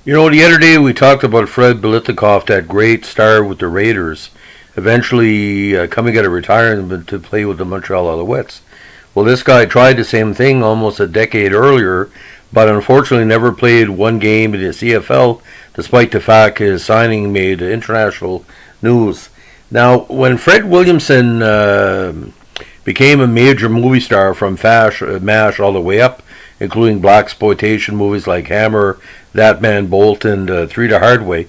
The other day we talked about Fred Biletnikoff, that great star with the Raiders, eventually coming out of retirement to play with the Montreal Alouettes. Well, this guy tried the same thing almost a decade earlier, but unfortunately never played one game in the CFL, despite the fact his signing made international news. Now, when Fred Williamson became a major movie star from MASH all the way up, including blaxploitation movies like Hammer, That Man Bolt, and Three the Hard Way,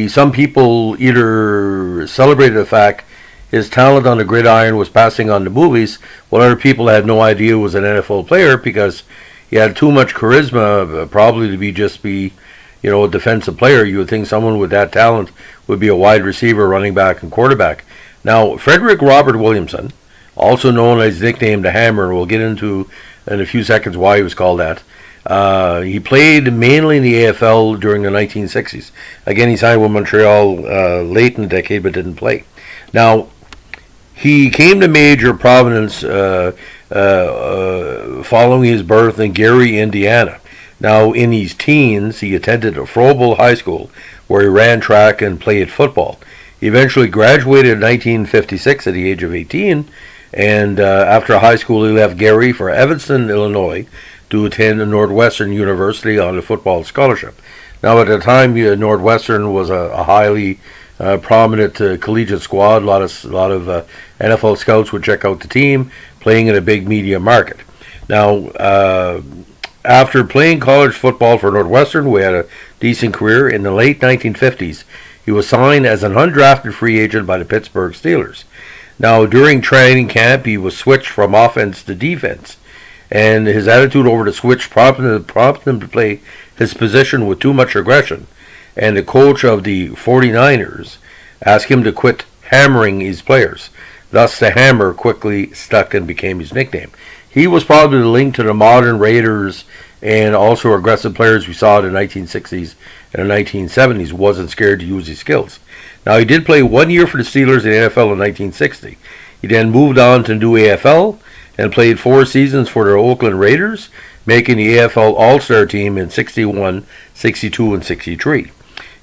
some people either celebrated the fact his talent on the gridiron was passing on to movies, while other people had no idea he was an NFL player because he had too much charisma, probably to be a defensive player. You would think someone with that talent would be a wide receiver, running back, and quarterback. Now, Frederick Robert Williamson, also known as his nickname the Hammer, we'll get into in a few seconds why he was called that. He played mainly in the AFL during the 1960s. Again, he signed with Montreal late in the decade, but didn't play. Now, he came to major prominence following his birth in Gary, Indiana. Now, in his teens, he attended a Froebel High School, where he ran track and played football. He eventually graduated in 1956 at the age of 18, and after high school, he left Gary for Evanston, Illinois, to attend Northwestern University on a football scholarship. Now, at the time, Northwestern was a highly prominent collegiate squad. A lot of NFL scouts would check out the team, playing in a big media market. Now, after playing college football for Northwestern, we had a decent career. In the late 1950s, he was signed as an undrafted free agent by the Pittsburgh Steelers. Now, during training camp, he was switched from offense to defense, and his attitude over the switch prompted him to play his position with too much aggression, and the coach of the 49ers asked him to quit hammering his players. Thus, the Hammer quickly stuck and became his nickname. He was probably the link to the modern Raiders and also aggressive players we saw in the 1960s and the 1970s. Wasn't scared to use his skills. Now, he did play 1 year for the Steelers in the NFL in 1960. He then moved on to new AFL and played 4 seasons for the Oakland Raiders, making the AFL All-Star team in 61, 62, and 63.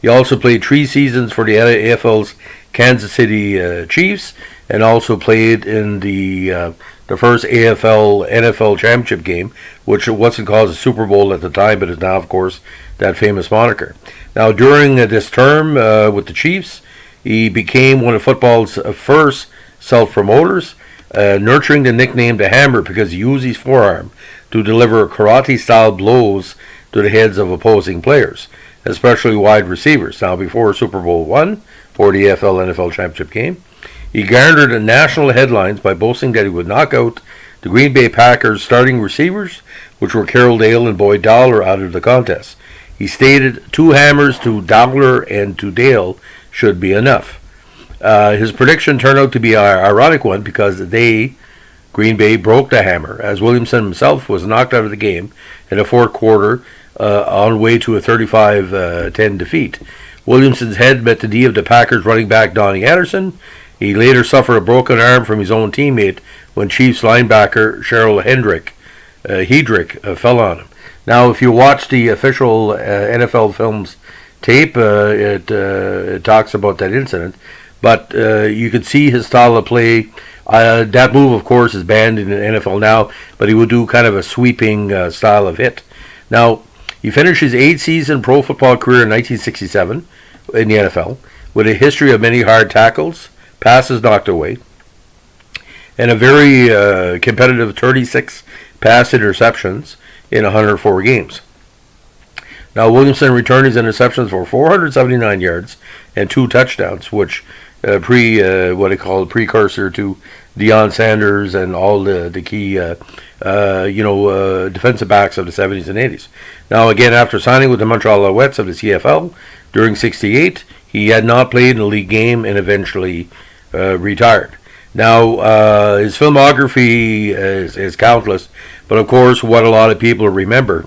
He also played 3 seasons for the AFL's Kansas City Chiefs, and also played in the first AFL NFL championship game, which wasn't called a Super Bowl at the time, but is now, of course, that famous moniker. Now, during this term with the Chiefs, he became one of football's first self-promoters, nurturing the nickname the Hammer because he used his forearm to deliver karate-style blows to the heads of opposing players, especially wide receivers. Now, before Super Bowl I, for the AFL NFL championship game, he garnered national headlines by boasting that he would knock out the Green Bay Packers' starting receivers, which were Carroll Dale and Boyd Dowler, out of the contest. He stated 2 hammers to Dowler and to Dale should be enough. His prediction turned out to be an ironic one because Green Bay, broke the hammer, as Williamson himself was knocked out of the game in the fourth quarter on way to a 35-10 defeat. Williamson's head met the knee of the Packers running back Donnie Anderson. He later suffered a broken arm from his own teammate when Chiefs linebacker Cheryl Hedrick fell on him. Now, if you watch the official NFL Films tape, it talks about that incident, but you can see his style of play. That move, of course, is banned in the NFL now, but he would do kind of a sweeping style of hit. Now, he finished his 8-season pro football career in 1967 in the NFL with a history of many hard tackles, passes knocked away, and a very competitive 36 pass interceptions in 104 games. Now, Williamson returned his interceptions for 479 yards and 2 touchdowns, which precursor to Deion Sanders and all the key defensive backs of the 70s and 80s. Now, again, after signing with the Montreal Alouettes of the CFL during '68, he had not played in a league game and eventually retired. Now, his filmography is countless, but of course, what a lot of people remember,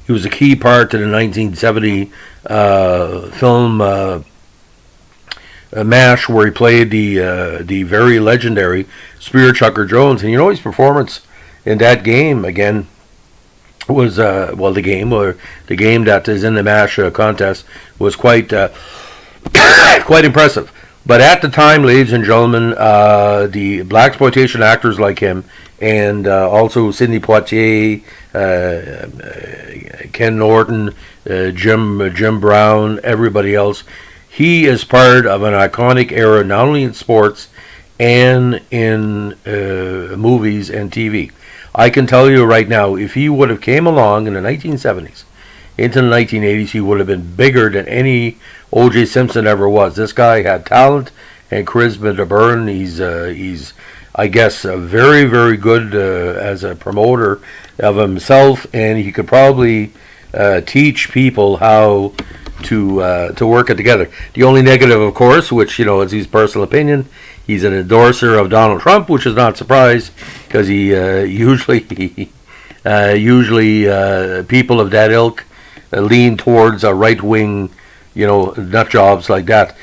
he was a key part to the 1970 film MASH, where he played the very legendary Spear Chucker Jones. And his performance in that game, again, was the game that is in the MASH contest was quite quite impressive. But at the time, ladies and gentlemen, the blaxploitation actors like him, and also Sidney Poitier, Ken Norton, Jim Brown, everybody else, he is part of an iconic era, not only in sports and in movies and TV. I can tell you right now, if he would have came along in the 1970s, into the 1980s, he would have been bigger than any O.J. Simpson ever was. This guy had talent and charisma to burn. He's I guess, very, very good as a promoter of himself, and he could probably teach people how to work it together. The only negative, of course, which is his personal opinion, he's an endorser of Donald Trump, which is not a surprise because he usually people of that ilk lean towards a right wing, nut jobs like that.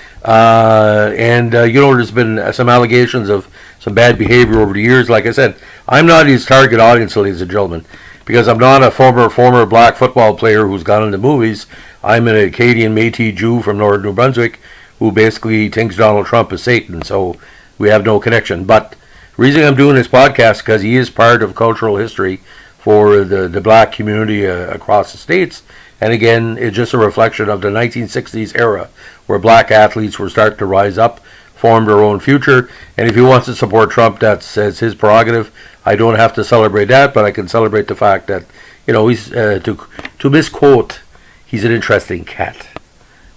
There's been some allegations of some bad behavior over the years. Like I said, I'm not his target audience, ladies and gentlemen, because I'm not a former black football player who's gone into movies. I'm an Acadian Métis Jew from northern New Brunswick who basically thinks Donald Trump is Satan, so we have no connection. But the reason I'm doing this podcast because he is part of cultural history for the black community across the states. And again, it's just a reflection of the 1960s era where black athletes were starting to rise up, form their own future. And if he wants to support Trump, that's his prerogative. I don't have to celebrate that, but I can celebrate the fact that, he's, to misquote, he's an interesting cat.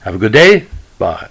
Have a good day. Bye.